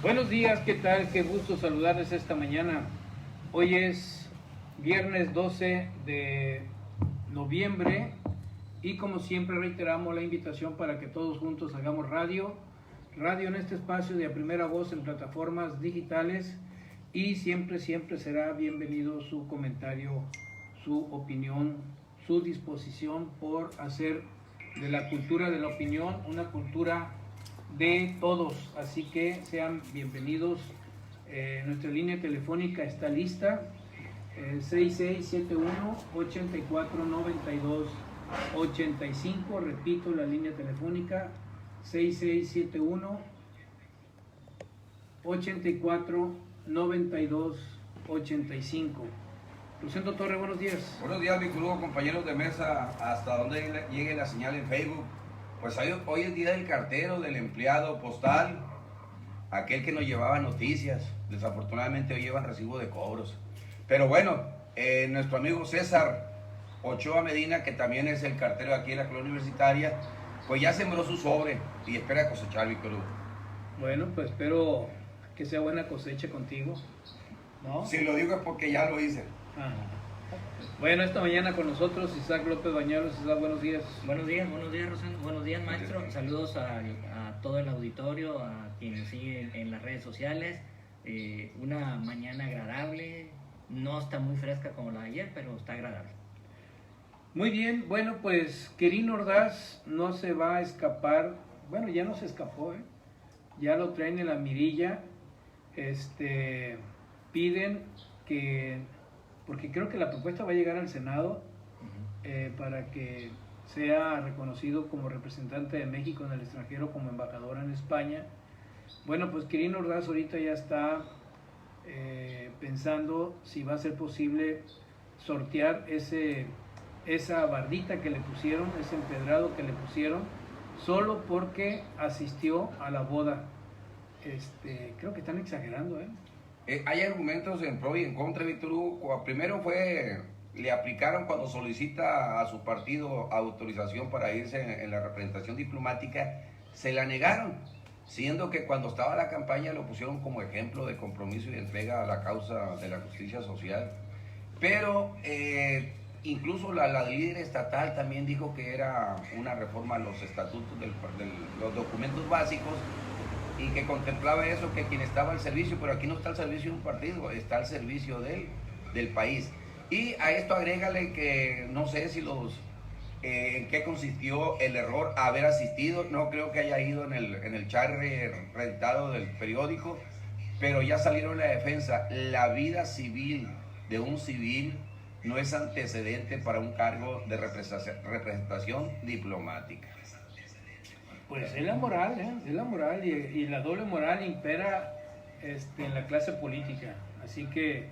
Buenos días, ¿qué tal? Qué gusto saludarles esta mañana. Hoy es viernes 12 de noviembre y como siempre reiteramos la invitación para que todos juntos hagamos radio en este espacio de a primera voz en plataformas digitales y siempre será bienvenido su comentario, su opinión, su disposición por hacer de la cultura de la opinión una cultura de todos, así que sean bienvenidos. Nuestra línea telefónica está lista, 6671-8492-85, repito la línea telefónica, 6671-8492-85. Lucendo Torre, buenos días. Buenos días, mi querido compañeros de mesa, hasta donde llegue la señal en Facebook. Pues hoy es día del cartero, del empleado postal, aquel que nos llevaba noticias. Desafortunadamente hoy llevan recibo de cobros. Pero bueno, nuestro amigo César Ochoa Medina, que también es el cartero aquí en la colonia universitaria, pues ya sembró su sobre y espera cosechar, mi querido. Bueno, pues espero que sea buena cosecha contigo, ¿no? Si lo digo es porque ya lo hice. Ajá. Bueno, esta mañana con nosotros Isaac López Bañuelos. Isaac, buenos días. Buenos días, Rosendo. Buenos días, maestro. Saludos a todo el auditorio, a quienes siguen en las redes sociales. Una mañana agradable, no está muy fresca como la de ayer, pero está agradable. Muy bien, bueno, pues Quirino Ordaz no se va a escapar. Bueno, ya no se escapó, ya lo traen en la mirilla. Piden que, porque creo que la propuesta va a llegar al Senado para que sea reconocido como representante de México en el extranjero, como embajador en España. Bueno, pues Quirino Ordaz ahorita ya está pensando si va a ser posible sortear esa bardita que le pusieron, ese empedrado que le pusieron, solo porque asistió a la boda. Creo que están exagerando, Hay argumentos en pro y en contra, Víctor Hugo. Primero le aplicaron cuando solicita a su partido autorización para irse en la representación diplomática, se la negaron, siendo que cuando estaba la campaña lo pusieron como ejemplo de compromiso y de entrega a la causa de la justicia social. Pero incluso la líder estatal también dijo que era una reforma a los estatutos de los documentos básicos, y que contemplaba eso, que quien estaba al servicio, pero aquí no está al servicio de un partido, está al servicio del país. Y a esto agrégale que no sé si en qué consistió el error haber asistido, no creo que haya ido en el charre rentado del periódico, pero ya salieron la defensa. La vida civil de un civil no es antecedente para un cargo de representación diplomática. Pues es la moral, es la moral, y la doble moral impera en la clase política. Así que,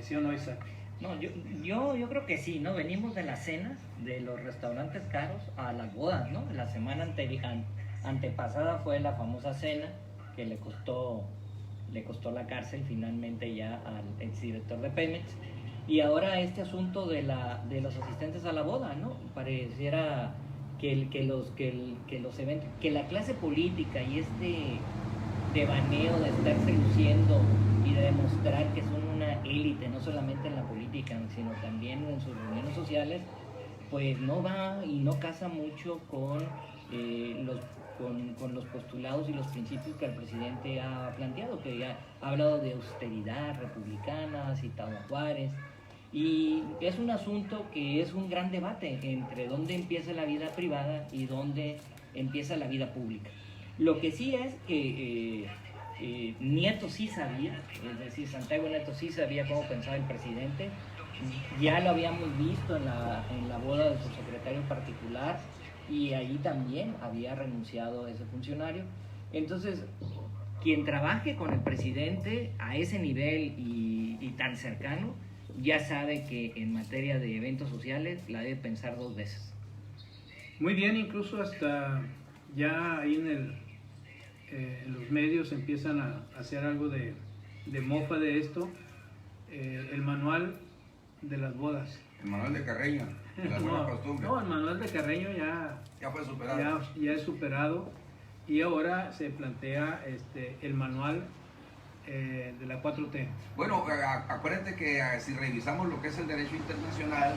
¿sí o no, Isaac? No, yo creo que sí, ¿no? Venimos de las cenas, de los restaurantes caros a las bodas, ¿no? La semana antepasada fue la famosa cena que le costó la cárcel finalmente ya al exdirector de Pemex. Y ahora este asunto de los asistentes a la boda, ¿no? Pareciera que los eventos, que la clase política y este devaneo de estarse luciendo y de demostrar que son una élite, no solamente en la política, sino también en sus reuniones sociales, pues no va y no casa mucho con los postulados y los principios que el presidente ha planteado, que ya ha hablado de austeridad republicana, ha citado a Juárez. Y es un asunto que es un gran debate entre dónde empieza la vida privada y dónde empieza la vida pública. Lo que sí es que Nieto sí sabía, es decir, Santiago Nieto sí sabía cómo pensaba el presidente. Ya lo habíamos visto en la boda de su secretario particular, y ahí también había renunciado a ese funcionario. Entonces, quien trabaje con el presidente a ese nivel y tan cercano, ya sabe que en materia de eventos sociales la debe pensar dos veces. Muy bien, incluso hasta ya ahí en los medios empiezan a hacer algo de mofa de esto. El manual de las bodas. El manual de Carreño, de la buena costumbre. No, el manual de Carreño ya fue superado. Ya es superado. y ahora se plantea el manual de la 4T. Bueno, acuérdate que si revisamos lo que es el derecho internacional,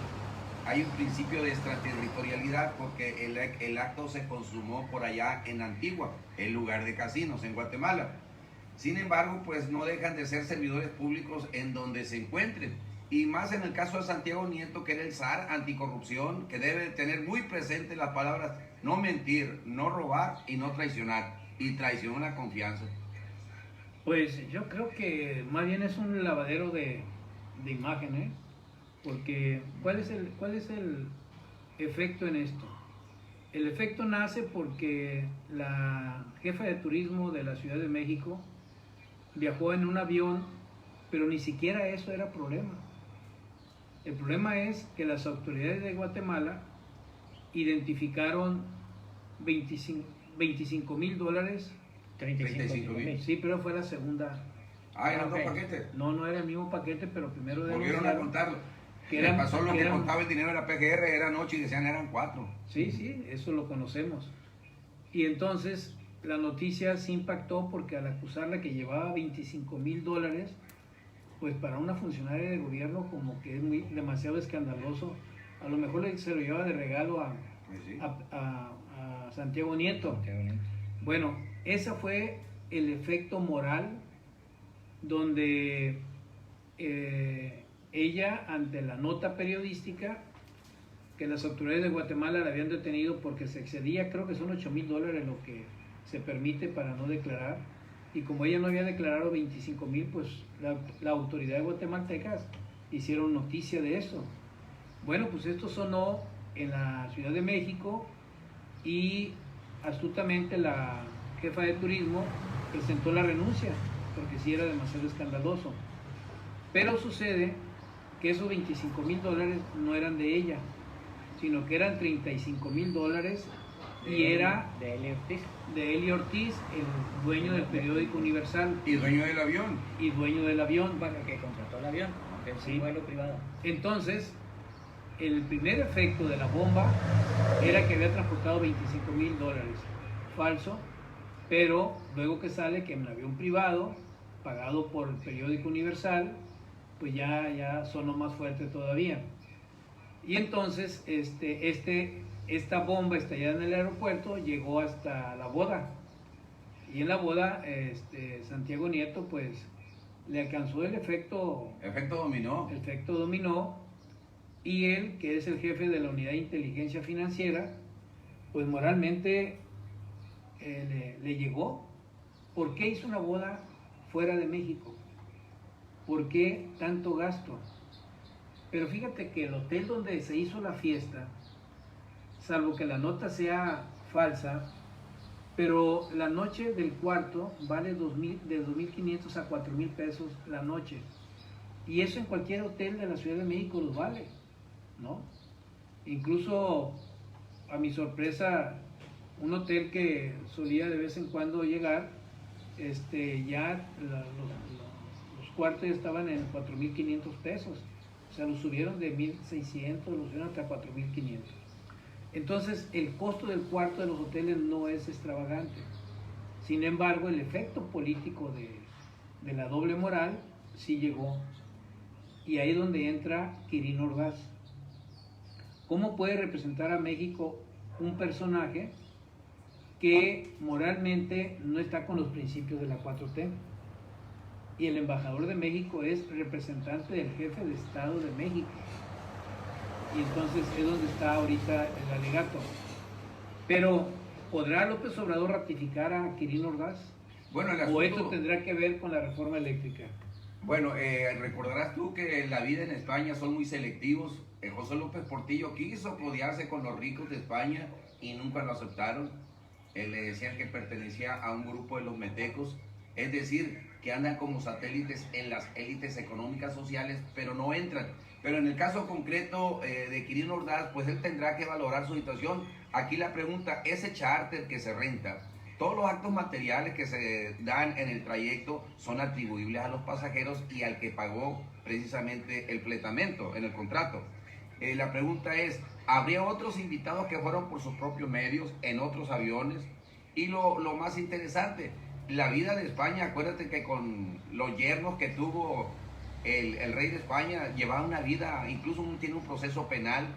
hay un principio de extraterritorialidad porque el acto se consumó por allá en Antigua, el lugar de casinos en Guatemala. Sin embargo, pues no dejan de ser servidores públicos en donde se encuentren. Y más en el caso de Santiago Nieto, que era el zar anticorrupción, que debe tener muy presente las palabras no mentir, no robar y no traicionar. Y traicionó la confianza. Pues yo creo que más bien es un lavadero de imagen, ¿eh? Porque ¿cuál es el efecto en esto? El efecto nace porque la jefa de turismo de la Ciudad de México viajó en un avión, pero ni siquiera eso era problema. El problema es que las autoridades de Guatemala identificaron $25,000. 35,000. Sí, pero fue la segunda. ¿Eran Ok. dos paquetes? No era el mismo paquete, pero primero Volvieron a contarlo. que Le eran- pasó lo que que eran- contaba el dinero de la PGR, eran 8 y decían eran 4. Sí, eso lo conocemos. Y entonces la noticia se impactó porque al acusarla que llevaba $25,000, pues para una funcionaria de gobierno como que es demasiado escandaloso. A lo mejor se lo llevaba de regalo a Santiago Nieto. Bueno, ese fue el efecto moral donde ella, ante la nota periodística que las autoridades de Guatemala la habían detenido porque se excedía, creo que son $8,000 lo que se permite para no declarar, y como ella no había declarado 25,000, pues la autoridad de guatemaltecas hicieron noticia de eso. Bueno, pues esto sonó en la Ciudad de México y astutamente la jefa de turismo presentó la renuncia porque sí era demasiado escandaloso. Pero sucede que esos $25,000 no eran de ella, sino que eran $35,000 y era de Eli Ortiz. de Eli Ortiz, el dueño del periódico Universal Y dueño del avión. y dueño del avión. Bueno, que contrató el avión, aunque es Sí. un vuelo privado. Entonces, el primer efecto de la bomba era que había transportado $25,000, falso, pero luego que sale que en un avión privado, pagado por el periódico Universal, pues ya sonó más fuerte todavía. Y entonces esta bomba estallada en el aeropuerto llegó hasta la boda. Y en la boda Santiago Nieto pues le alcanzó el efecto dominó, y él, que es el jefe de la unidad de inteligencia financiera, pues moralmente le llegó. ¿Por qué hizo una boda fuera de México? ¿Por qué tanto gasto? Pero fíjate que el hotel donde se hizo la fiesta, salvo que la nota sea falsa, pero la noche del cuarto vale de 2,500 a 4,000 pesos la noche. Y eso en cualquier hotel de la Ciudad de México lo vale, ¿no? Incluso, a mi sorpresa, un hotel que solía de vez en cuando llegar, ya los cuartos ya estaban en 4,500 pesos. O sea, lo subieron de 1,600, lo subieron hasta 4,500. Entonces, el costo del cuarto de los hoteles no es extravagante. Sin embargo, el efecto político de la doble moral sí llegó. Y ahí es donde entra Quirino Ordaz. ¿Cómo puede representar a México un personaje que moralmente no está con los principios de la 4T? Y el embajador de México es representante del jefe de Estado de México. Y entonces es donde está ahorita el alegato. Pero, ¿podrá López Obrador ratificar a Quirino Ordaz? Bueno, ¿O esto tendrá que ver con la reforma eléctrica? Bueno, recordarás tú que en la vida en España son muy selectivos. José López Portillo quiso codearse con los ricos de España y nunca lo aceptaron. Le decían que pertenecía a un grupo de los metecos, es decir, que andan como satélites en las élites económicas sociales, pero no entran. Pero en el caso concreto de Quirino Ordaz, pues él tendrá que valorar su situación. Aquí la pregunta, ese charter que se renta, todos los actos materiales que se dan en el trayecto son atribuibles a los pasajeros y al que pagó precisamente el fletamento en el contrato. La pregunta es, ¿habría otros invitados que fueron por sus propios medios en otros aviones? Y lo más interesante, la vida de España, acuérdate que con los yernos que tuvo el rey de España, llevaba una vida, incluso tiene un proceso penal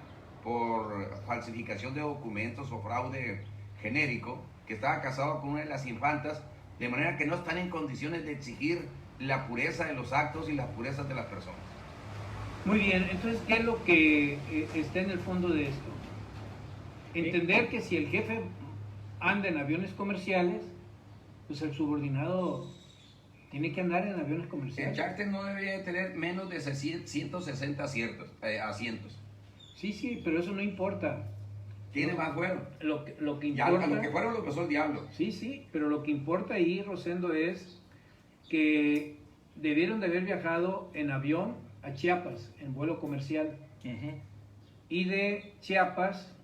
por falsificación de documentos o fraude genérico, que estaba casado con una de las infantas, de manera que no están en condiciones de exigir la pureza de los actos y las purezas de las personas. Muy bien, entonces, ¿qué es lo que está en el fondo de esto? Entender que si el jefe anda en aviones comerciales, pues el subordinado tiene que andar en aviones El comerciales. charter no debería tener menos de 160 asientos. Sí, pero eso no importa. Tiene más vuelo. Lo que Ya, importa... lo que fueron lo pasó el diablo. Sí, pero lo que importa ahí, Rosendo, es que debieron de haber viajado en avión a Chiapas, en vuelo comercial. Y de Chiapas,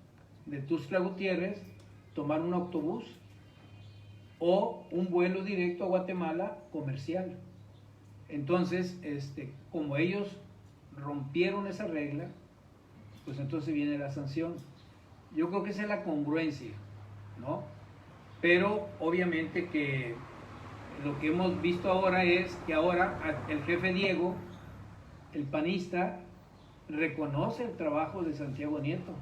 de Tuxtla Gutiérrez, tomar un autobús o un vuelo directo a Guatemala comercial. Entonces, como ellos rompieron esa regla, pues entonces viene la sanción. Yo creo que esa es la congruencia, ¿no? Pero obviamente que lo que hemos visto ahora es que ahora el jefe Diego, el panista, reconoce el trabajo de Santiago Nieto,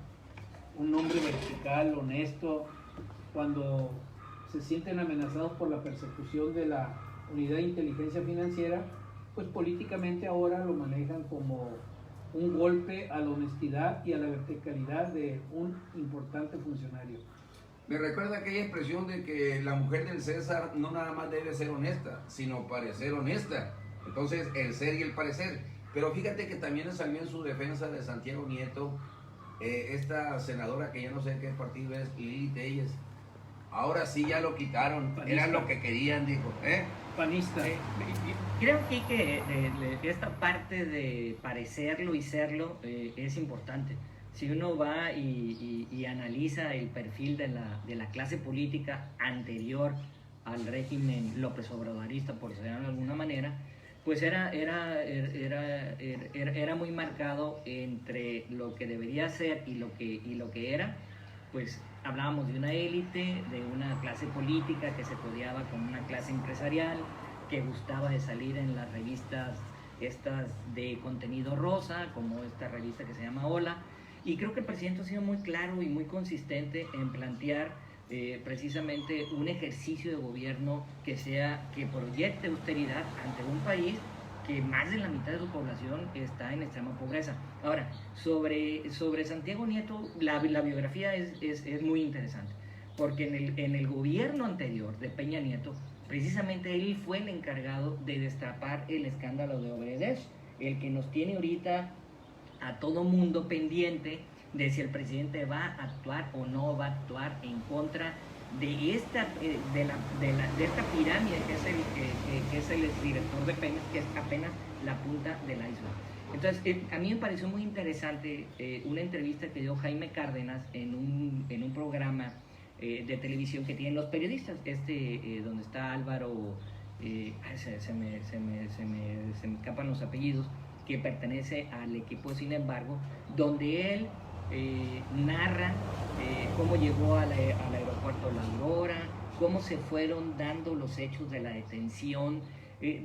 un hombre vertical, honesto. Cuando se sienten amenazados por la persecución de la Unidad de Inteligencia Financiera, pues políticamente ahora lo manejan como un golpe a la honestidad y a la verticalidad de un importante funcionario. Me recuerda aquella expresión de que la mujer del César no nada más debe ser honesta, sino parecer honesta. Entonces, el ser y el parecer. Pero fíjate que también salió en su defensa de Santiago Nieto esta senadora que ya no sé qué partido es, Lili Telles. Ahora sí ya lo quitaron, Panista. era lo que querían, dijo. Panista. Creo que esta parte de parecerlo y serlo es importante. Si uno va y analiza el perfil de la clase política anterior al régimen López Obradorista, por decirlo de alguna manera, pues era muy marcado entre lo que debería ser y lo que era. Pues hablábamos de una élite, de una clase política que se codeaba con una clase empresarial, que gustaba de salir en las revistas estas de contenido rosa, como esta revista que se llama Hola. Y creo que el presidente ha sido muy claro y muy consistente en plantear precisamente un ejercicio de gobierno que proyecte austeridad ante un país que más de la mitad de su población está en extrema pobreza. Ahora, sobre Santiago Nieto, la biografía es muy interesante, porque en el gobierno anterior de Peña Nieto, precisamente él fue el encargado de destapar el escándalo de Odebrecht, el que nos tiene ahorita a todo mundo pendiente de si el presidente va a actuar o no va a actuar en contra de esta pirámide que es el exdirector de Pemex, que es apenas la punta del iceberg. Entonces, a mí me pareció muy interesante una entrevista que dio Jaime Cárdenas en un programa de televisión que tienen los periodistas, donde está Álvaro, se me escapan los apellidos, que pertenece al equipo Sin Embargo, donde él narra cómo llegó al aeropuerto La Aurora, cómo se fueron dando los hechos de la detención,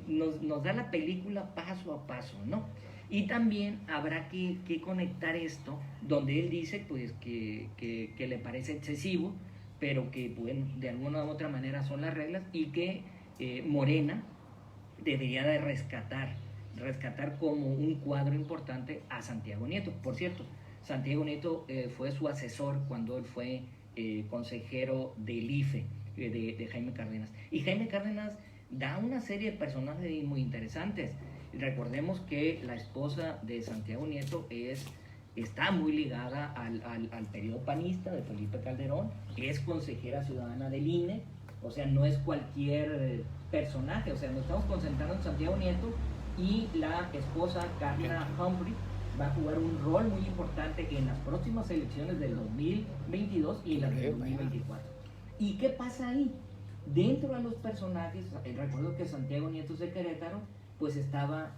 nos da la película paso a paso, ¿no? Y también habrá que conectar esto, donde él dice pues que le parece excesivo, pero que bueno, de alguna u otra manera son las reglas, y que Morena debería de rescatar como un cuadro importante a Santiago Nieto. Por cierto, Santiago Nieto fue su asesor cuando él fue consejero del IFE, de Jaime Cárdenas. Y Jaime Cárdenas da una serie de personajes muy interesantes. Recordemos que la esposa de Santiago Nieto está muy ligada al periodo panista de Felipe Calderón, es consejera ciudadana del INE, o sea, no es cualquier personaje, o sea, nos estamos concentrando en Santiago Nieto, y la esposa Carla Humphrey va a jugar un rol muy importante en las próximas elecciones del 2022 y las del 2024. ¿Y qué pasa ahí? Dentro de los personajes, recuerdo que Santiago Nieto es de Querétaro, pues estaba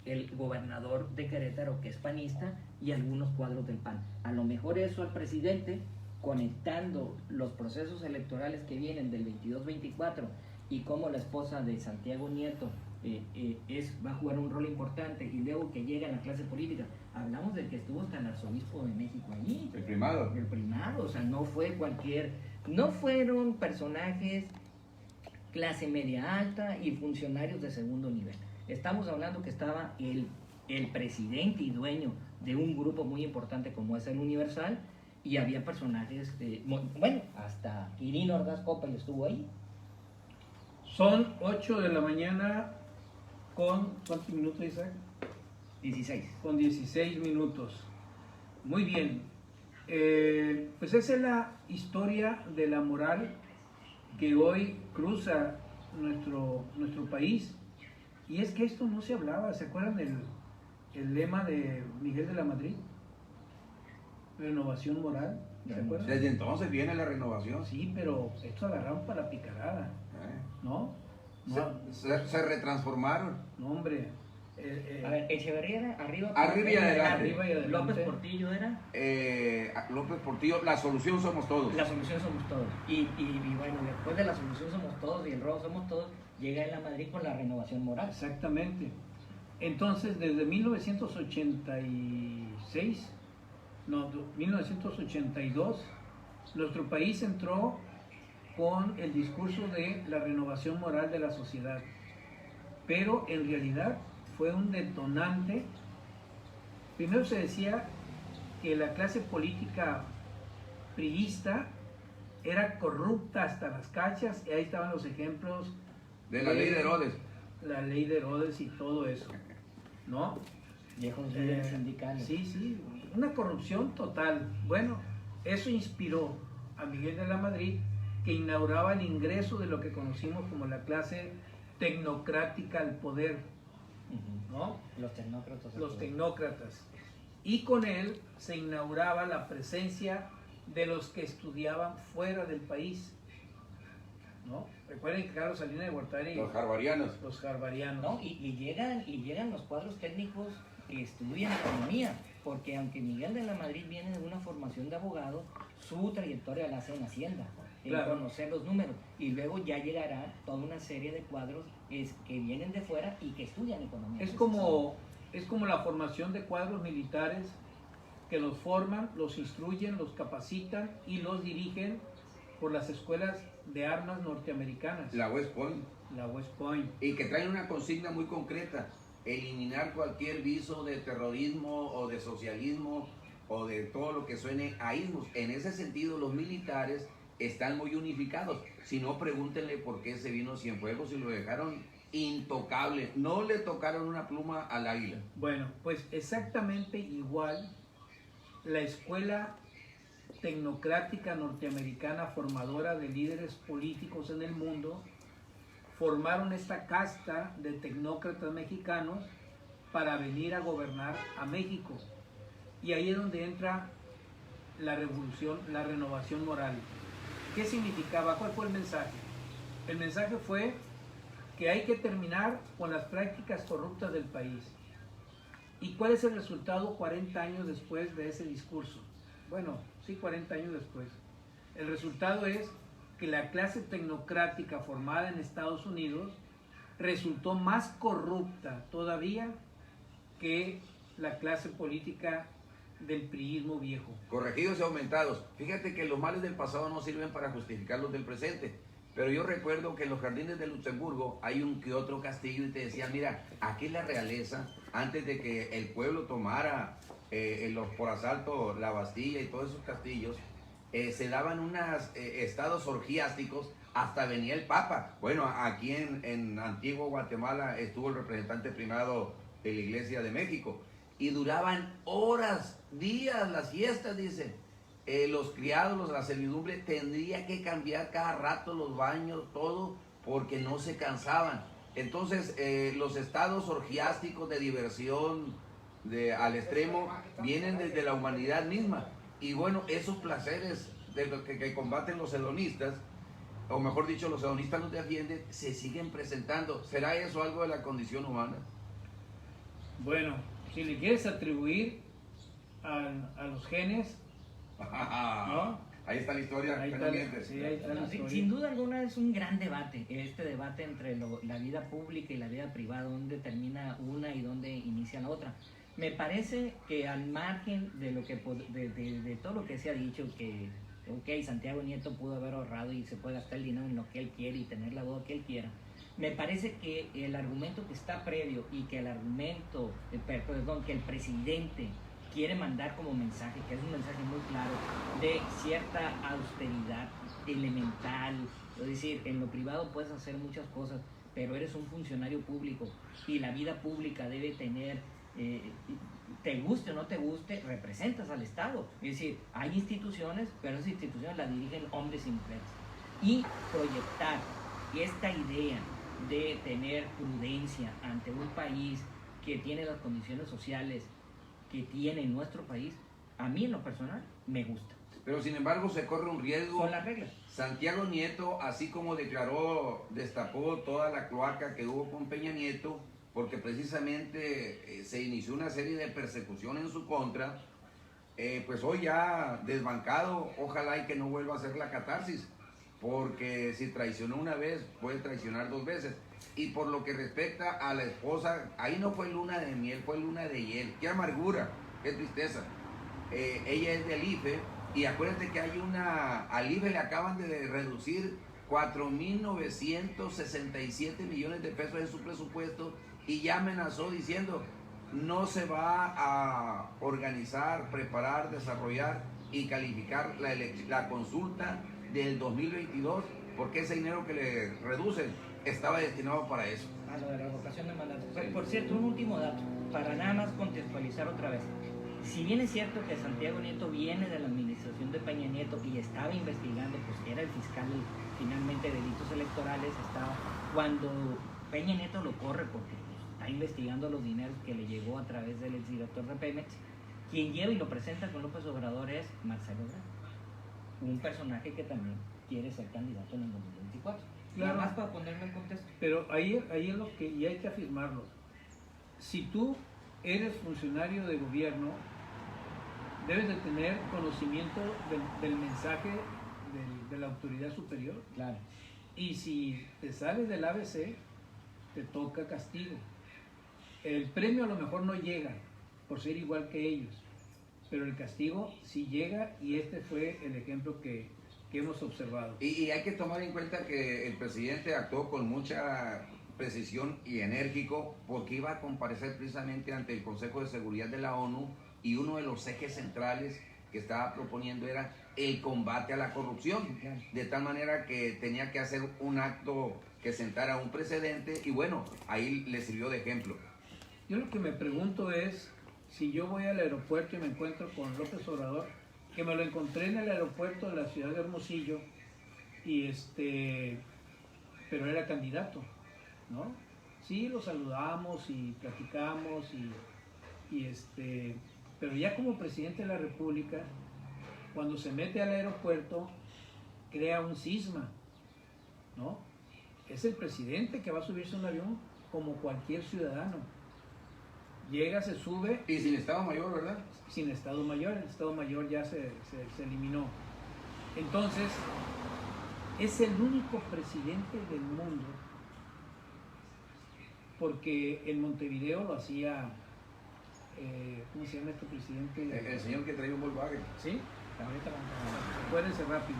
el gobernador de Querétaro, que es panista, y algunos cuadros del PAN. A lo mejor eso al presidente, conectando los procesos electorales que vienen del 22-24 y cómo la esposa de Santiago Nieto va a jugar un rol importante, y luego que llega a la clase política, hablamos de que estuvo hasta el arzobispo de México allí. El primado. El primado, o sea, no fueron personajes clase media alta y funcionarios de segundo nivel. Estamos hablando que estaba el presidente y dueño de un grupo muy importante como es el Universal, y había personajes, bueno, hasta Quirino Ordaz Coppel estuvo ahí. Son 8 de la mañana con, ¿cuántos minutos, Isaac? 16. Con 16 minutos. Muy bien. Pues esa es la historia de la moral que hoy cruza nuestro país. Y es que esto no se hablaba. ¿Se acuerdan el lema de Miguel de la Madrid? Renovación moral. ¿Se acuerdan? Desde entonces viene la renovación. Sí, pero esto agarraron para la picarada, ¿no? Se retransformaron. No, hombre. A ver, Echeverría era arriba y adelante. Arriba y adelante. López Portillo era. López Portillo, la solución somos todos. La solución somos todos. Y bueno, después de la solución somos todos y el robo somos todos, llega en la Madrid con la renovación moral. Exactamente. Entonces, desde 1982, nuestro país entró con el discurso de la renovación moral de la sociedad. Pero en realidad fue un detonante. Primero se decía que la clase política priista era corrupta hasta las cachas, y ahí estaban los ejemplos de la ley de Herodes. La ley de Herodes y todo eso, ¿no? Viejos líderes sindicales. Sí, una corrupción total. Bueno, eso inspiró a Miguel de la Madrid, que inauguraba el ingreso de lo que conocimos como la clase tecnocrática al poder, ¿no? Los tecnócratas. Y con él se inauguraba la presencia de los que estudiaban fuera del país, ¿no? Recuerden que Carlos Salinas de Gortari, Los harvarianos. ¿no? Y llegan los cuadros técnicos que estudian economía, porque aunque Miguel de la Madrid viene de una formación de abogado, su trayectoria la hace en Hacienda, en conocer los números, y luego ya llegará toda una serie de cuadros que vienen de fuera y que estudian economía. Es como la formación de cuadros militares que los forman, los instruyen, los capacitan y los dirigen por las escuelas de armas norteamericanas. La West Point. Y que traen una consigna muy concreta: eliminar cualquier viso de terrorismo o de socialismo o de todo lo que suene a ismos. En ese sentido, los militares están muy unificados. Si no, pregúntenle por qué se vino Cienfuegos y lo dejaron intocable. No le tocaron una pluma al águila. Bueno, pues exactamente igual la escuela tecnocrática norteamericana, formadora de líderes políticos en el mundo, formaron esta casta de tecnócratas mexicanos para venir a gobernar a México. Y ahí es donde entra la revolución, la renovación moral. ¿Qué significaba? ¿Cuál fue el mensaje? El mensaje fue que hay que terminar con las prácticas corruptas del país. ¿Y cuál es el resultado 40 años después de ese discurso? Bueno, sí, 40 años después. El resultado es que la clase tecnocrática formada en Estados Unidos resultó más corrupta todavía que la clase política del priismo viejo. Corregidos y aumentados. Fíjate que los males del pasado no sirven para justificar los del presente. Pero yo recuerdo que en los jardines de Luxemburgo hay un que otro castillo y te decían, mira, aquí la realeza, antes de que el pueblo tomara por asalto la Bastilla y todos esos castillos, se daban unos estados orgiásticos, hasta venía el Papa. Bueno, aquí en Antigua Guatemala estuvo el representante primado de la Iglesia de México, y duraban horas, días las fiestas, dice. Los criados, la servidumbre, tendría que cambiar cada rato los baños, todo, porque no se cansaban. Entonces, los estados orgiásticos de diversión al extremo vienen desde la humanidad misma. Y bueno, esos placeres de los que combaten los hedonistas, o mejor dicho, los hedonistas los defienden, se siguen presentando. ¿Será eso algo de la condición humana? Bueno, si le quieres atribuir a los genes, ¿no? Ahí está la historia. Ahí está, sí, ahí está la No, historia. sin duda alguna es un gran debate, este debate entre la vida pública y la vida privada, dónde termina una y dónde inicia la otra. Me parece que al margen de lo que de todo lo que se ha dicho, que ok, Santiago Nieto pudo haber ahorrado y se puede gastar el dinero en lo que él quiere y tener la boda que él quiera, me parece que el argumento que está previo y que el argumento, perdón, que el presidente quiere mandar como mensaje, que es un mensaje muy claro, de cierta austeridad elemental, es decir, en lo privado puedes hacer muchas cosas, pero eres un funcionario público y la vida pública debe tener, te guste o no te guste, representas al Estado, es decir, hay instituciones, pero esas instituciones las dirigen hombres y mujeres, y proyectar esta idea de tener prudencia ante un país que tiene las condiciones sociales que tiene nuestro país, a mí en lo personal me gusta. Pero sin embargo se corre un riesgo. Son las reglas. Santiago Nieto, así como destapó toda la cloaca que hubo con Peña Nieto, porque precisamente se inició una serie de persecución en su contra, pues hoy ya desbancado, ojalá y que no vuelva a hacer la catarsis, porque si traicionó una vez, puede traicionar dos veces. Y por lo que respecta a la esposa, ahí no fue luna de miel, fue luna de hiel. Qué amargura, qué tristeza. Ella es del IFE, y acuérdate que al IFE le acaban de reducir 4.967 millones de pesos en su presupuesto, y ya amenazó diciendo, no se va a organizar, preparar, desarrollar y calificar la consulta del 2022, porque ese dinero que le reducen estaba destinado para eso. A lo de la revocación de mandato. Por cierto, un último dato, para nada más contextualizar otra vez. Si bien es cierto que Santiago Nieto viene de la administración de Peña Nieto y estaba investigando, pues que era el fiscal finalmente de delitos electorales, estaba cuando Peña Nieto lo corre porque está investigando los dineros que le llegó a través del exdirector de Pemex, quien lleva y lo presenta con López Obrador es Marcelo Ebrard, un personaje que también quiere ser candidato en el 2024. Claro. Nada más para ponerme en contexto. Pero ahí es lo que, y hay que afirmarlo. Si tú eres funcionario de gobierno, debes de tener conocimiento del mensaje de la autoridad superior. Claro. Y si te sales del ABC, te toca castigo. El premio a lo mejor no llega por ser igual que ellos, pero el castigo sí llega, y este fue el ejemplo que hemos observado. Y hay que tomar en cuenta que el presidente actuó con mucha precisión y enérgico, porque iba a comparecer precisamente ante el Consejo de Seguridad de la ONU, y uno de los ejes centrales que estaba proponiendo era el combate a la corrupción, de tal manera que tenía que hacer un acto que sentara un precedente, y bueno, ahí le sirvió de ejemplo. Yo lo que me pregunto es, si yo voy al aeropuerto y me encuentro con López Obrador, que me lo encontré en el aeropuerto de la ciudad de Hermosillo, y pero era candidato, ¿no? Sí, lo saludamos y platicamos, pero ya como presidente de la República, cuando se mete al aeropuerto, crea un cisma, ¿no? Es el presidente que va a subirse a un avión como cualquier ciudadano. Llega, se sube. Y sin Estado Mayor, ¿verdad? Sin Estado Mayor, el Estado Mayor ya se eliminó. Entonces, es el único presidente del mundo, porque en Montevideo lo hacía, ¿cómo se llama este presidente? El señor que traía un Volkswagen. ¿Sí? Ahorita acuérdense rápido.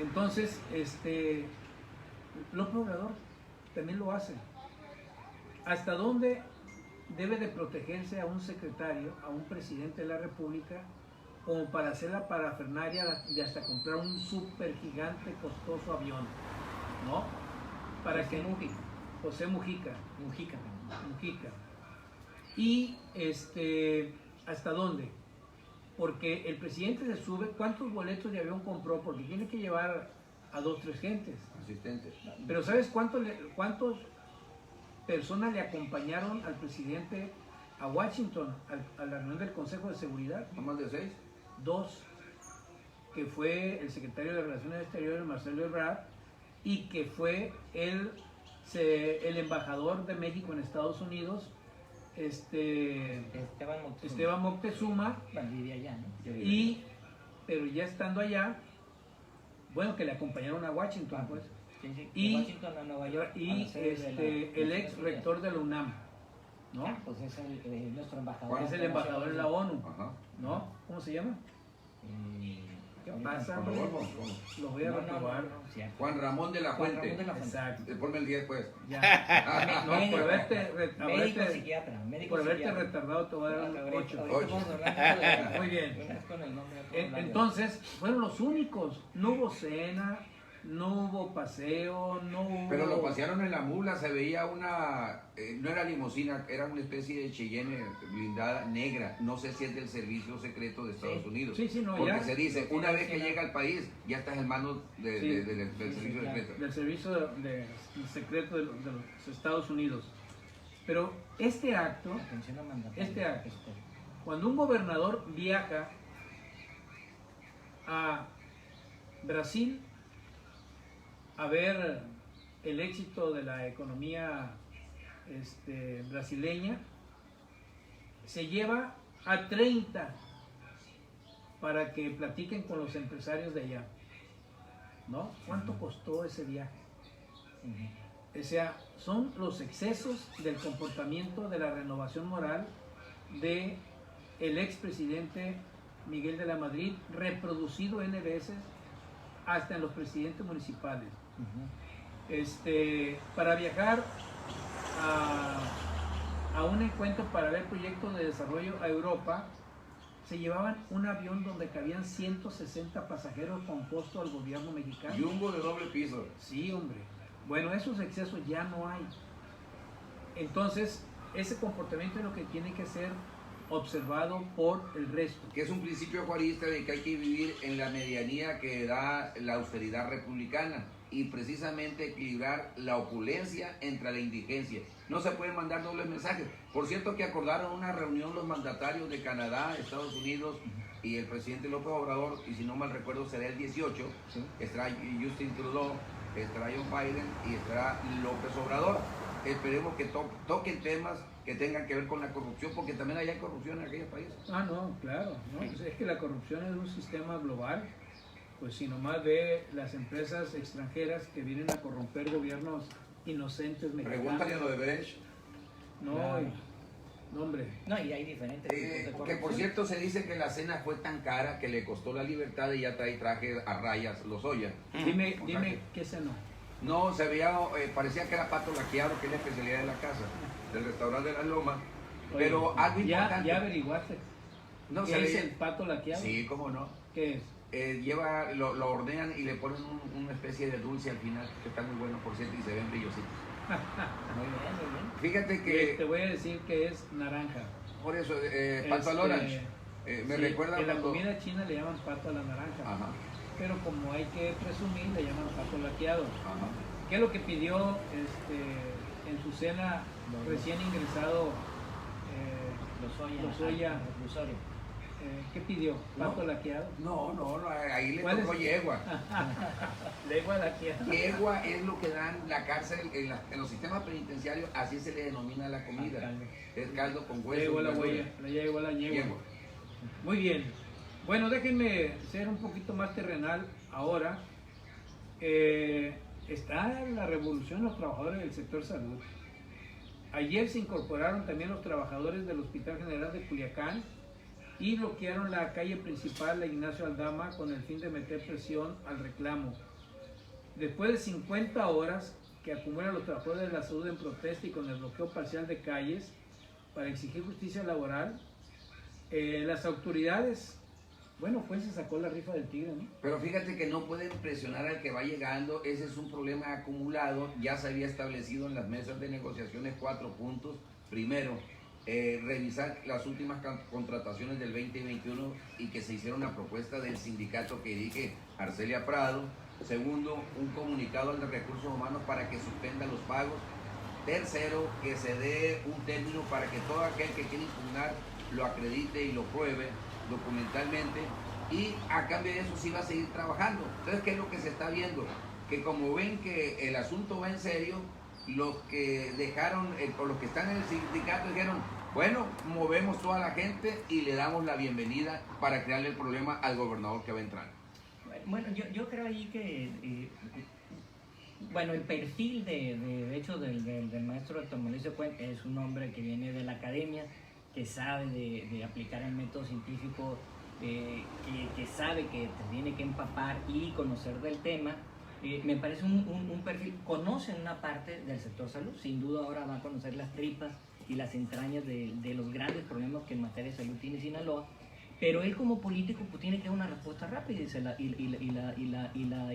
Entonces, López Obrador también lo hace. ¿Hasta dónde debe de protegerse a un secretario, a un presidente de la República, como para hacer la parafernalia de hasta comprar un súper gigante costoso avión, ¿no? Para que José Mujica. Y ¿hasta dónde? Porque el presidente se sube, ¿cuántos boletos de avión compró? Porque tiene que llevar a 2, 3 gentes. Asistentes. Pero ¿sabes cuántos personas le acompañaron al presidente a Washington, a la reunión del Consejo de Seguridad? ¿No más de 6? 2, que fue el secretario de Relaciones Exteriores, Marcelo Ebrard, y que fue el embajador de México en Estados Unidos, Esteban Moctezuma, Bueno, vivía allá, ¿no? pero ya estando allá, bueno, que le acompañaron a Washington, pues. Sí, sí, Y, de Washington a Nueva York. y el ex rector de la UNAM, ¿no? Pues es nuestro embajador. Es el embajador en la ONU, Ajá. ¿no? ¿Cómo se llama? ¿Qué pasa, Juan hombre? Rodolfo. Lo voy a reprobar. Juan Ramón de la Juan Fuente. Ramón de la Fuente. Exacto. Ponme el 10 pues. Ya. No, por Médico psiquiatra. por haberte retardado te voy a dar un 8. Muy bien. Entonces, fueron los únicos. No hubo cena, no hubo paseo, no hubo... Pero lo pasearon en la mula, se veía una, no era limusina, era una especie de Cheyenne blindada negra. No sé si es del servicio secreto de Estados Unidos. Sí, sí, no, porque ya. se dice, una vez que llega al país, ya estás en manos del servicio secreto. Del servicio secreto de los Estados Unidos. Pero este acto, cuando un gobernador viaja a Brasil a ver el éxito de la economía brasileña, se lleva a 30 para que platiquen con los empresarios de allá, ¿no? ¿Cuánto costó ese viaje? O sea, son los excesos del comportamiento de la renovación moral de el expresidente Miguel de la Madrid, reproducido N veces hasta en los presidentes municipales. Para viajar a un encuentro para ver proyectos de desarrollo a Europa, se llevaban un avión donde cabían 160 pasajeros con costo al gobierno mexicano. Jumbo de doble piso. Sí, hombre. Bueno, esos excesos ya no hay. Entonces, ese comportamiento es lo que tiene que ser observado por el resto. Que es un principio juarista de que hay que vivir en la medianía que da la austeridad republicana y precisamente equilibrar la opulencia entre la indigencia. No se pueden mandar dobles mensajes. Por cierto que acordaron una reunión los mandatarios de Canadá, Estados Unidos y el presidente López Obrador, y si no mal recuerdo será el 18, ¿sí? Estará Justin Trudeau, estará Joe Biden y estará López Obrador. Esperemos que toquen temas que tengan que ver con la corrupción, porque también hay corrupción en aquellos países. Ah, no, claro, ¿no? Pues es que la corrupción es un sistema global, pues si nomás ve las empresas extranjeras que vienen a corromper gobiernos inocentes mexicanos. Pregúntale a lo de Brecht. No, Claro. No, hombre. No, y hay diferentes tipos de corrupción. Que por cierto se dice que la cena fue tan cara que le costó la libertad y ya traje a rayas Lozoya. Dime qué cenó. No, se veía, parecía que era pato laqueado, que es la especialidad de la casa, del restaurante de las Lomas. Oye, Pero algo importante. ¿Ya averiguaste? No, ¿Qué es el pato laqueado? Sí, cómo no. ¿Qué es? Lo ordenan y le ponen una especie de dulce al final, que está muy bueno, por cierto, y se ven brillositos. Muy bien, muy bien. Fíjate que... Te voy a decir que es naranja. Por eso, pato al orange. Me sí, recuerda en la cuando... comida china le llaman pato a la naranja. Ajá, Pero como hay que presumir, le llaman pato laqueado. ajá. ¿Qué es lo que pidió en su cena recién ingresado Lozoya? ¿Qué pidió? ¿Pato laqueado? No, ahí le ¿Cuál tocó es? yegua. Legua laqueada. Yegua es lo que dan la cárcel en los sistemas penitenciarios, así se le denomina la comida. Caldo. Es caldo con hueso. Yegua la verdura. huella, la yegua la yegua. Yegua. Muy bien. Bueno, déjenme ser un poquito más terrenal ahora. Está la revolución de los trabajadores del sector salud. Ayer se incorporaron también los trabajadores del Hospital General de Culiacán y bloquearon la calle principal, la Ignacio Aldama, con el fin de meter presión al reclamo. Después de 50 horas que acumulan los trabajadores de la salud en protesta y con el bloqueo parcial de calles para exigir justicia laboral, las autoridades, bueno, pues se sacó la rifa del tigre, ¿no? Pero fíjate que no pueden presionar al que va llegando, ese es un problema acumulado, ya se había establecido en las mesas de negociaciones 4 puntos. Primero, revisar las últimas contrataciones del 2021 y que se hiciera una propuesta del sindicato que dirige Arcelia Prado. Segundo, un comunicado al de Recursos Humanos para que suspenda los pagos. Tercero, que se dé un término para que todo aquel que quiera impugnar lo acredite y lo pruebe documentalmente, y a cambio de eso sí va a seguir trabajando. Entonces, ¿qué es lo que se está viendo? Que como ven que el asunto va en serio, los que dejaron, o los que están en el sindicato dijeron, bueno, movemos toda la gente y le damos la bienvenida para crearle el problema al gobernador que va a entrar. Bueno, yo creo ahí que, bueno, el perfil de hecho del maestro Héctor Mauricio Cuen es un hombre que viene de la academia, que sabe de aplicar el método científico, que sabe que te tiene que empapar y conocer del tema. Me parece un perfil, conoce una parte del sector salud, sin duda ahora va a conocer las tripas y las entrañas de los grandes problemas que en materia de salud tiene Sinaloa, pero él como político pues tiene que dar una respuesta rápida y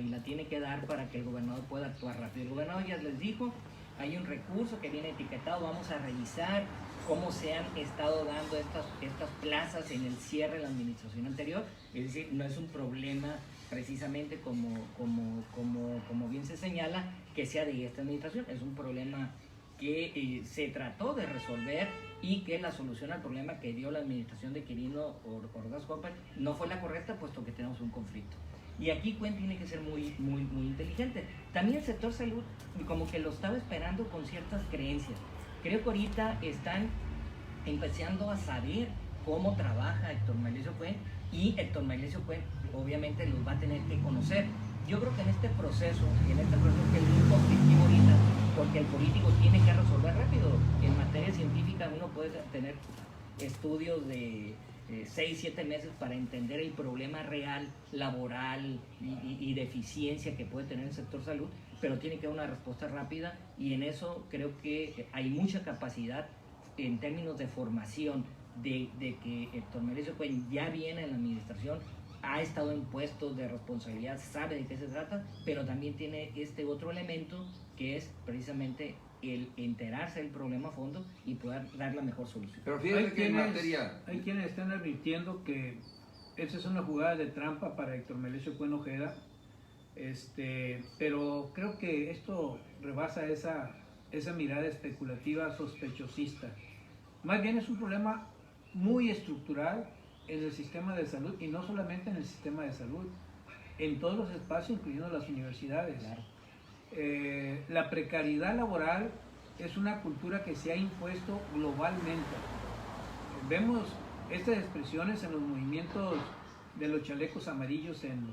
la tiene que dar para que el gobernador pueda actuar rápido. El gobernador ya les dijo, hay un recurso que viene etiquetado, vamos a revisar cómo se han estado dando estas plazas en el cierre de la administración anterior, es decir, no es un problema precisamente como bien se señala que sea de esta administración, es un problema que se trató de resolver y que la solución al problema que dio la administración de Quirino Ordaz Coppel no fue la correcta, puesto que tenemos un conflicto. Y aquí Cuen tiene que ser muy inteligente. También el sector salud como que lo estaba esperando con ciertas creencias. Creo que ahorita están empezando a saber cómo trabaja Héctor Mauricio Cuen y Héctor Mauricio Cuen obviamente los va a tener que conocer. Yo creo que en este proceso que es muy conflictivo ahorita, porque el político tiene que resolver rápido. En materia científica uno puede tener estudios de 6-7 meses para entender el problema real, laboral y de eficiencia que puede tener el sector salud, pero tiene que dar una respuesta rápida y en eso creo que hay mucha capacidad en términos de formación, de que Héctor Mauricio Cuen ya viene en la administración, ha estado en puestos de responsabilidad, sabe de qué se trata, pero también tiene este otro elemento que es precisamente el enterarse del problema a fondo y poder dar la mejor solución. Pero fíjate que en materia... Hay quienes están advirtiendo que esa es una jugada de trampa para Héctor Mauricio Cuen Ojeda, pero creo que esto rebasa esa mirada especulativa sospechosista. Más bien es un problema muy estructural en el sistema de salud y no solamente en el sistema de salud, en todos los espacios, incluyendo las universidades. Claro. La precariedad laboral es una cultura que se ha impuesto globalmente. Vemos estas expresiones en los movimientos de los chalecos amarillos en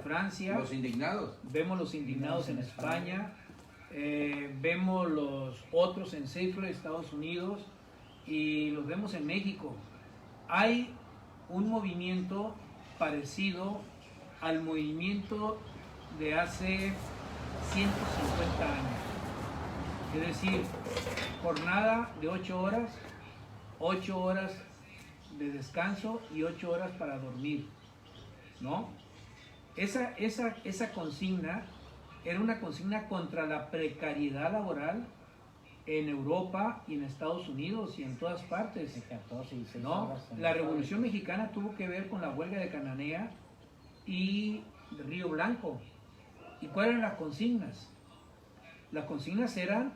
Francia. Los indignados. Vemos los indignados en España. Vemos los otros en Centro de Estados Unidos y los vemos en México. Hay un movimiento parecido al movimiento de hace 150 años. Es decir, jornada de 8 horas de descanso y 8 horas para dormir, ¿no? Esa consigna era una consigna contra la precariedad laboral en Europa y en Estados Unidos y en todas partes, ¿no? La Revolución Mexicana tuvo que ver con la huelga de Cananea y Río Blanco. ¿Y cuáles eran las consignas? Las consignas eran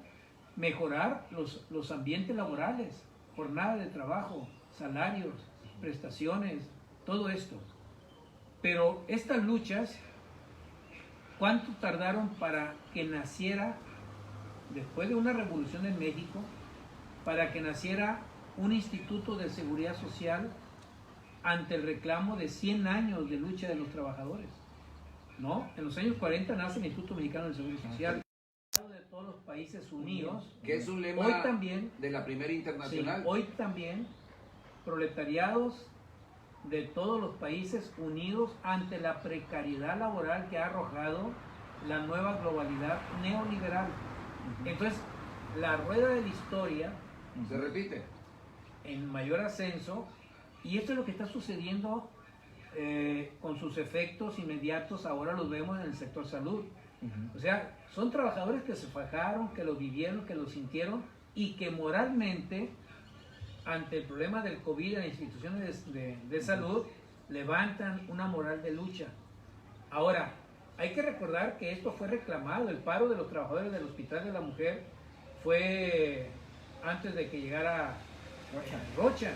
mejorar los ambientes laborales, jornada de trabajo, salarios, prestaciones, todo esto. Pero estas luchas, ¿cuánto tardaron para que naciera, después de una revolución en México, para que naciera un instituto de seguridad social ante el reclamo de 100 años de lucha de los trabajadores? ¿No? En los años 40 nace el Instituto Mexicano de Seguro Social. De todos los países unidos, que es un lema hoy también, de la primera internacional. Sí, hoy también, proletariados de todos los países unidos ante la precariedad laboral que ha arrojado la nueva globalidad neoliberal. Entonces, la rueda de la historia se repite en mayor ascenso, y esto es lo que está sucediendo con sus efectos inmediatos. Ahora los vemos en el sector salud. O sea, son trabajadores que se fajaron, que lo vivieron, que lo sintieron y que moralmente, ante el problema del COVID en las instituciones de salud, levantan una moral de lucha. Ahora, hay que recordar que esto fue reclamado, el paro de los trabajadores del Hospital de la Mujer fue antes de que llegara Rocha.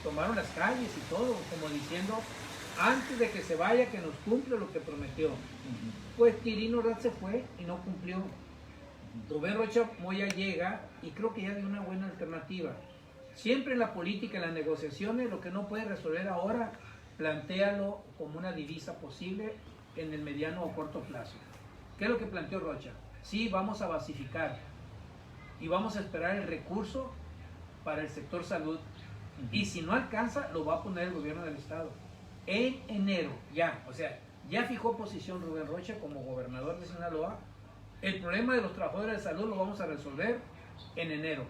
Tomaron las calles y todo, como diciendo, antes de que se vaya, que nos cumpla lo que prometió. Pues Quirino Ordaz se fue y no cumplió. Rubén Rocha Moya llega y creo que ya dio una buena alternativa. Siempre en la política, en las negociaciones, lo que no puede resolver ahora plantéalo como una divisa posible en el mediano o corto plazo. ¿Qué es lo que planteó Rocha? Sí, vamos a basificar y vamos a esperar el recurso para el sector salud. Y si no alcanza, lo va a poner el gobierno del estado. En enero, ya, o sea, ya fijó posición Rubén Rocha como gobernador de Sinaloa. El problema de los trabajadores de salud lo vamos a resolver en enero.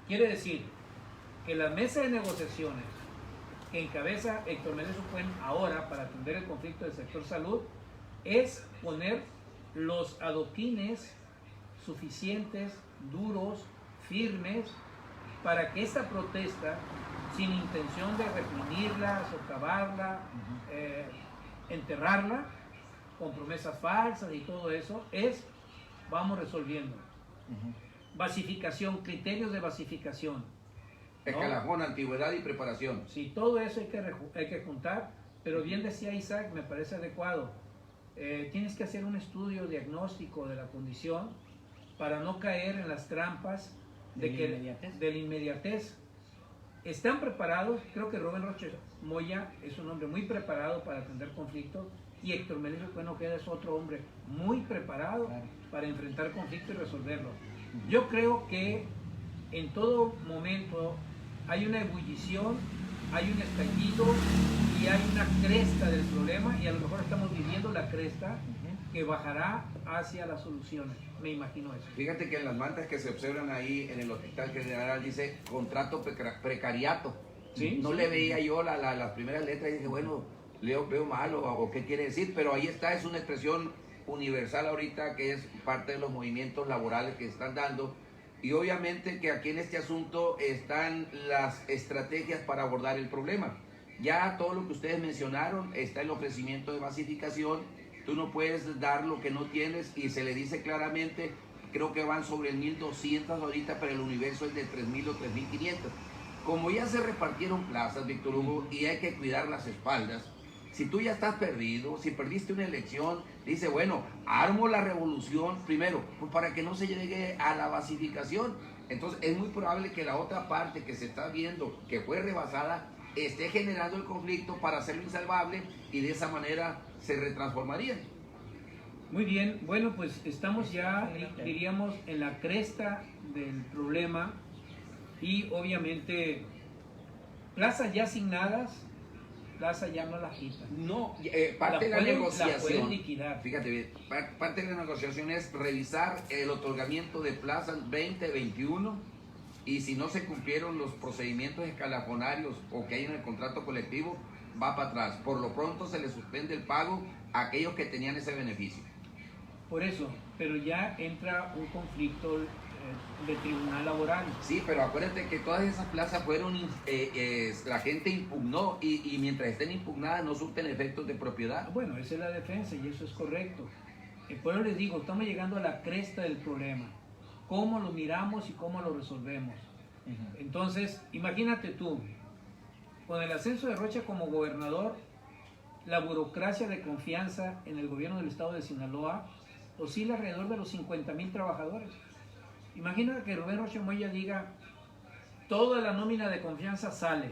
Quiere decir que la mesa de negociaciones que encabeza Héctor Meneses Cuen ahora para atender el conflicto del sector salud es poner los adoquines suficientes, duros, firmes, para que esta protesta, sin intención de reprimirla, socavarla, enterrarla, con promesas falsas y todo eso, vamos resolviendo. Basificación, criterios de basificación. ¿No? Escalafón, antigüedad y preparación. Sí, todo eso hay que juntar, pero bien decía Isaac, me parece adecuado. Tienes que hacer un estudio diagnóstico de la condición para no caer en las trampas de la inmediatez. Están preparados, creo que Rubén Rocha Moya es un hombre muy preparado para atender conflictos y Héctor Meneses Cuen Ojeda es otro hombre muy preparado para enfrentar conflictos y resolverlos. Yo creo que en todo momento hay una ebullición, hay un estallido y hay una cresta del problema y a lo mejor estamos viviendo la cresta que bajará hacia las soluciones. Me imagino eso. Fíjate que en las mantas que se observan ahí en el Hospital General dice contrato precariato. ¿Sí? No le veía yo las primeras letras y dije, bueno, veo mal o qué quiere decir, pero ahí está, es una expresión universal ahorita que es parte de los movimientos laborales que están dando. Y obviamente que aquí en este asunto están las estrategias para abordar el problema. Ya todo lo que ustedes mencionaron está el ofrecimiento de basificación. Tú no puedes dar lo que no tienes y se le dice claramente, creo que van sobre el 1,200 ahorita, pero el universo es de 3,000 o 3,500. Como ya se repartieron plazas, Víctor Hugo, y hay que cuidar las espaldas, si tú ya estás perdido, si perdiste una elección, dice, bueno, armo la revolución primero, pues para que no se llegue a la basificación. Entonces es muy probable que la otra parte que se está viendo, que fue rebasada, esté generando el conflicto para hacerlo insalvable y de esa manera se retransformaría. Muy bien, bueno, pues estamos ya, diríamos, en la cresta del problema y obviamente plazas ya asignadas, plaza ya no las quitan. No, parte de la negociación, la pueden liquidar. fíjate bien, parte de la negociación es revisar el otorgamiento de plazas 2021 y si no se cumplieron los procedimientos escalafonarios o que hay en el contrato colectivo, va para atrás. Por lo pronto se le suspende el pago a aquellos que tenían ese beneficio. Por eso, pero ya entra un conflicto de tribunal laboral. Sí, pero acuérdate que todas esas plazas fueron, la gente impugnó y mientras estén impugnadas no surten efectos de propiedad. Bueno, esa es la defensa y eso es correcto. Por eso les digo, estamos llegando a la cresta del problema. ¿Cómo lo miramos y cómo lo resolvemos? Entonces, imagínate tú, con el ascenso de Rocha como gobernador, la burocracia de confianza en el gobierno del estado de Sinaloa oscila alrededor de los 50,000 trabajadores. Imagina que Rubén Rocha Moya diga, toda la nómina de confianza sale,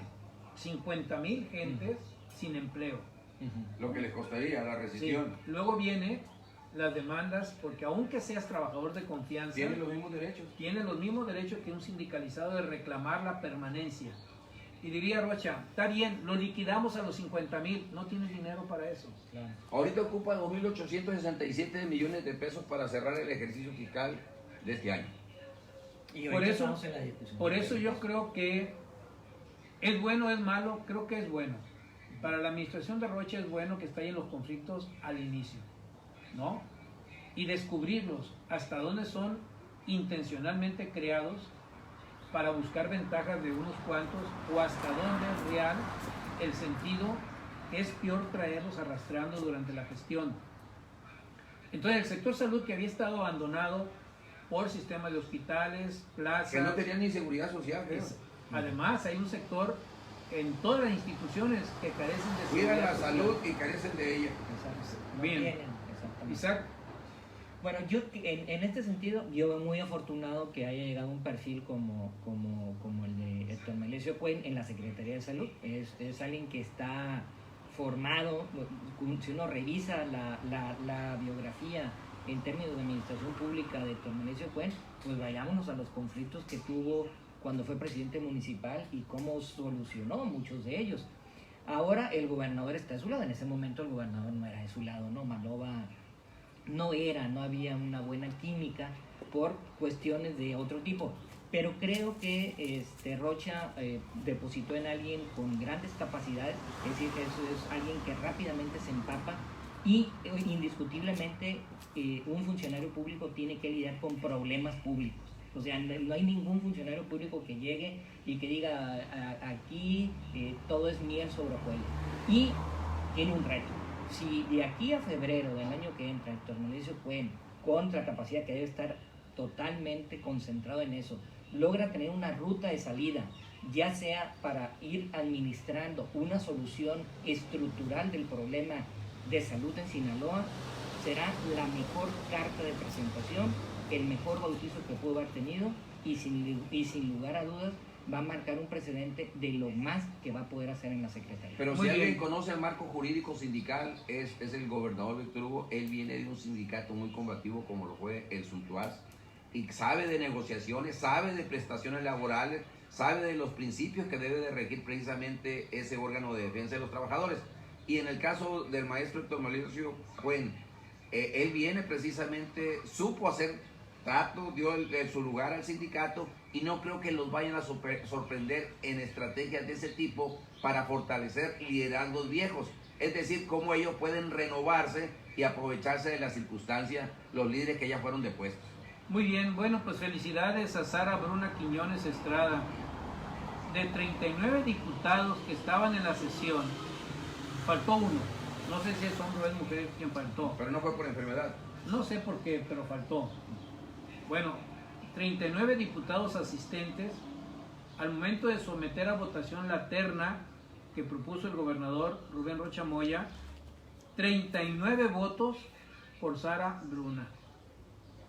50,000 gentes sin empleo. Lo que les costaría la rescisión. Sí. Luego viene las demandas, porque aunque seas trabajador de confianza, Tienen los mismos derechos. Tiene los mismos derechos que un sindicalizado de reclamar la permanencia. Y diría Rocha, está bien, lo liquidamos a los 50,000, no tienes dinero para eso. Claro. Ahorita ocupa 2,867 millones de pesos para cerrar el ejercicio fiscal de este año. Y Por eso, estamos en la discusión. por eso yo creo que es bueno, es malo, creo que es bueno. Para la administración de Rocha es bueno que estallen los conflictos al inicio, ¿no? Y descubrirlos hasta dónde son intencionalmente creados para buscar ventajas de unos cuantos o hasta dónde es real el sentido que es peor traerlos arrastrando durante la gestión. Entonces el sector salud, que había estado abandonado por sistemas de hospitales, plazas, Que no tenían ni seguridad social. además hay un sector en todas las instituciones que carecen de Cuidan seguridad la social. salud y carecen de ella. Exacto. No Bien. tienen, exactamente. Isaac, Bueno, yo en este sentido, yo veo muy afortunado que haya llegado un perfil como el de Héctor Melesio Cuen en la Secretaría de Salud. Es alguien que está formado, si uno revisa la biografía en términos de administración pública de Héctor Melesio Cuen, pues vayámonos a los conflictos que tuvo cuando fue presidente municipal y cómo solucionó muchos de ellos. Ahora el gobernador está de su lado, en ese momento el gobernador no era de su lado, ¿no? Maloba no había una buena química por cuestiones de otro tipo. Pero creo que Rocha depositó en alguien con grandes capacidades, es decir, eso es alguien que rápidamente se empapa y indiscutiblemente un funcionario público tiene que lidiar con problemas públicos. O sea, no hay ningún funcionario público que llegue y que diga aquí todo es miel sobre hojuelas. Y tiene un reto. Si de aquí a febrero del año que entra Héctor Melesio Cuen, contra capacidad que debe estar totalmente concentrado en eso, logra tener una ruta de salida, ya sea para ir administrando una solución estructural del problema de salud en Sinaloa, será la mejor carta de presentación, el mejor bautizo que pudo haber tenido y sin lugar a dudas va a marcar un precedente de lo más que va a poder hacer en la Secretaría. Pero si alguien conoce el marco jurídico sindical es el gobernador Víctor Hugo. Él viene de un sindicato muy combativo como lo fue el Suntuaz y sabe de negociaciones, sabe de prestaciones laborales, sabe de los principios que debe de regir precisamente ese órgano de defensa de los trabajadores. Y en el caso del maestro Héctor Melesio Cuen, él viene precisamente, supo hacer trato, dio su lugar al sindicato y no creo que los vayan a sorprender en estrategias de ese tipo para fortalecer liderazgos viejos. Es decir, cómo ellos pueden renovarse y aprovecharse de las circunstancias, los líderes que ya fueron depuestos. Muy bien, bueno, pues felicidades a Sara Bruna Quiñones Estrada. De 39 diputados que estaban en la sesión, faltó uno. No sé si es hombre o es mujer quien faltó. Pero no fue por enfermedad. No sé por qué, pero faltó. Bueno, 39 diputados asistentes. Al momento de someter a votación la terna que propuso el gobernador Rubén Rocha Moya, 39 votos por Sara Bruna.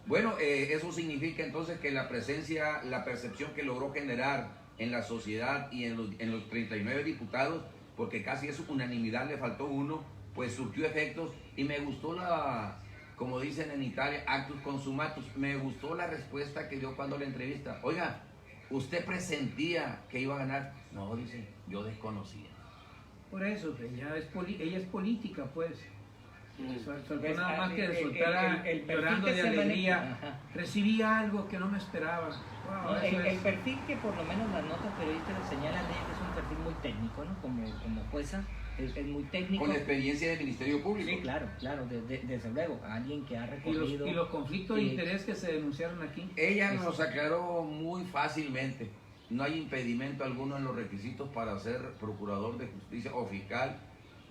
Bueno, eso significa entonces que la presencia, la percepción que logró generar en la sociedad y en los 39 diputados, porque casi es unanimidad, le faltó uno, pues surtió efectos y me gustó como dicen en Italia, actus consumatus, me gustó la respuesta que dio cuando la entrevista. Oiga, ¿usted presentía que iba a ganar? No, dice, yo desconocía. Por eso, ella es política, pues. Pues, nada más que resultara llorando de alegría. Recibí algo que no me esperaba. Wow, el perfil que por lo menos las notas periodistas le señalan de ella que es un perfil muy técnico, ¿no? Como jueza, es muy técnico. Con experiencia de Ministerio Público. Sí, claro, desde luego. Alguien que ha recorrido. Y los conflictos de interés que se denunciaron aquí. Ella nos aclaró muy fácilmente. No hay impedimento alguno en los requisitos para ser procurador de justicia o fiscal.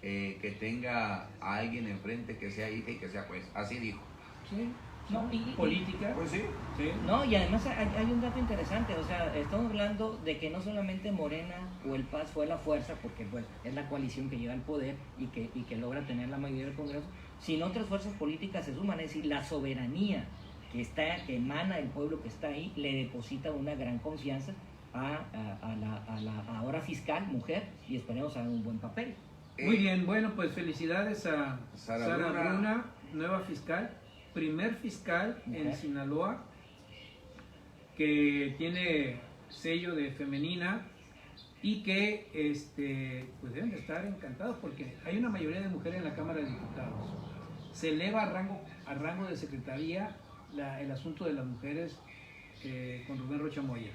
Que tenga a alguien enfrente que sea hija y que sea juez. Así dijo. Sí. No, política. Pues sí. Sí. No, y además hay un dato interesante, o sea, estamos hablando de que no solamente Morena o el PAS fue la fuerza, porque pues es la coalición que lleva el poder y que logra tener la mayoría del Congreso, sino otras fuerzas políticas se suman, es decir, la soberanía que emana del pueblo que está ahí, le deposita una gran confianza a la ahora fiscal, mujer, y esperemos haga un buen papel. Muy bien, bueno, pues felicidades a Sara Bruna, nueva fiscal, primer fiscal en Sinaloa, que tiene sello de femenina y que pues deben de estar encantados porque hay una mayoría de mujeres en la Cámara de Diputados. Se eleva a rango de secretaría el asunto de las mujeres con Rubén Rocha Moya.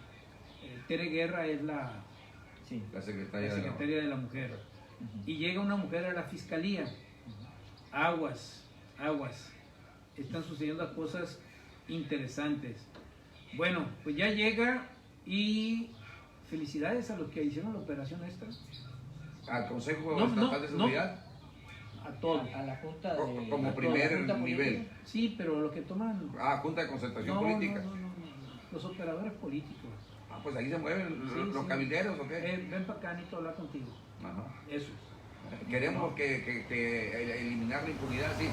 Tere Guerra es la secretaria de la mujer. Y llega una mujer a la fiscalía. Aguas. Están sucediendo cosas interesantes. Bueno, pues ya llega y felicidades a los que hicieron la operación esta. Al Consejo Estatal de Seguridad. A todos. A la Junta de... Como primer nivel. Política. Sí, pero los que toman... Junta de Concertación Política. No. Los operadores políticos. Pues ahí se mueven los cabilderos, ¿o qué? Ven para acá, necesito hablar contigo. Ajá. Eso. Queremos que eliminar la impunidad, sí.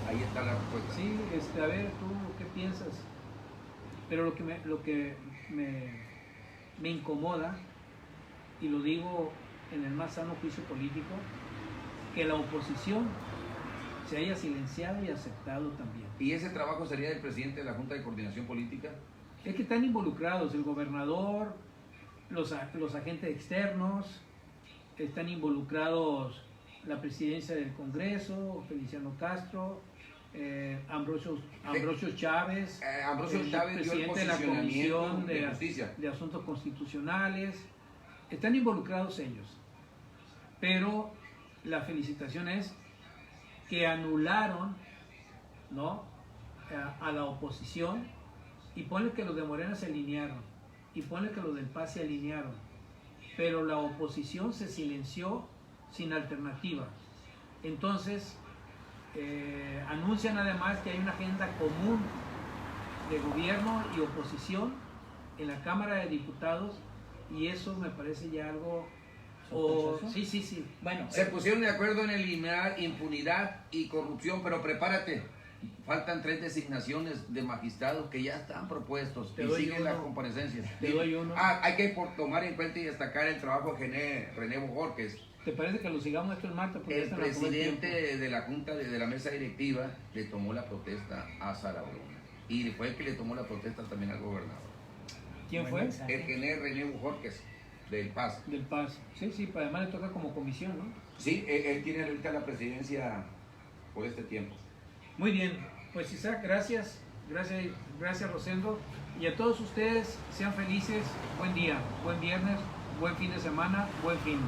Ahí está la respuesta. Sí, a ver, ¿tú qué piensas? Pero lo que me incomoda, y lo digo en el más sano juicio político, que la oposición se haya silenciado y aceptado también. ¿Y ese trabajo sería del presidente de la Junta de Coordinación Política? Es que están involucrados el gobernador, los agentes externos, están involucrados la presidencia del Congreso, Feliciano Castro, Ambrosio Chávez, Ambrosio Chávez dio el presidente de la Comisión de Justicia de Asuntos Constitucionales. Están involucrados ellos. Pero la felicitación es que anularon, ¿no?, a la oposición, y ponle que los de Morena se alinearon, y ponle que los del PAS se alinearon, pero la oposición se silenció sin alternativa. Entonces, anuncian además que hay una agenda común de gobierno y oposición en la Cámara de Diputados, y eso me parece ya algo... Sí. Bueno, se pusieron de acuerdo en eliminar impunidad y corrupción, pero prepárate, faltan 3 designaciones de magistrados que ya están propuestos y siguen las comparecencias. Te doy uno. Hay que tomar en cuenta y destacar el trabajo de René Bojorquez. ¿Te parece que lo sigamos esto el martes? El presidente de la Junta, de la mesa directiva, le tomó la protesta a Sara Bruna, y fue el que le tomó la protesta también al gobernador. ¿Quién fue? El general René Bojorquez, del PAS. Del PAS. Sí, pero además le toca como comisión, ¿no? Sí, él tiene ahorita la presidencia por este tiempo. Muy bien, pues Isaac, gracias Rosendo, y a todos ustedes, sean felices, buen día, buen viernes, buen fin de semana, buen fin.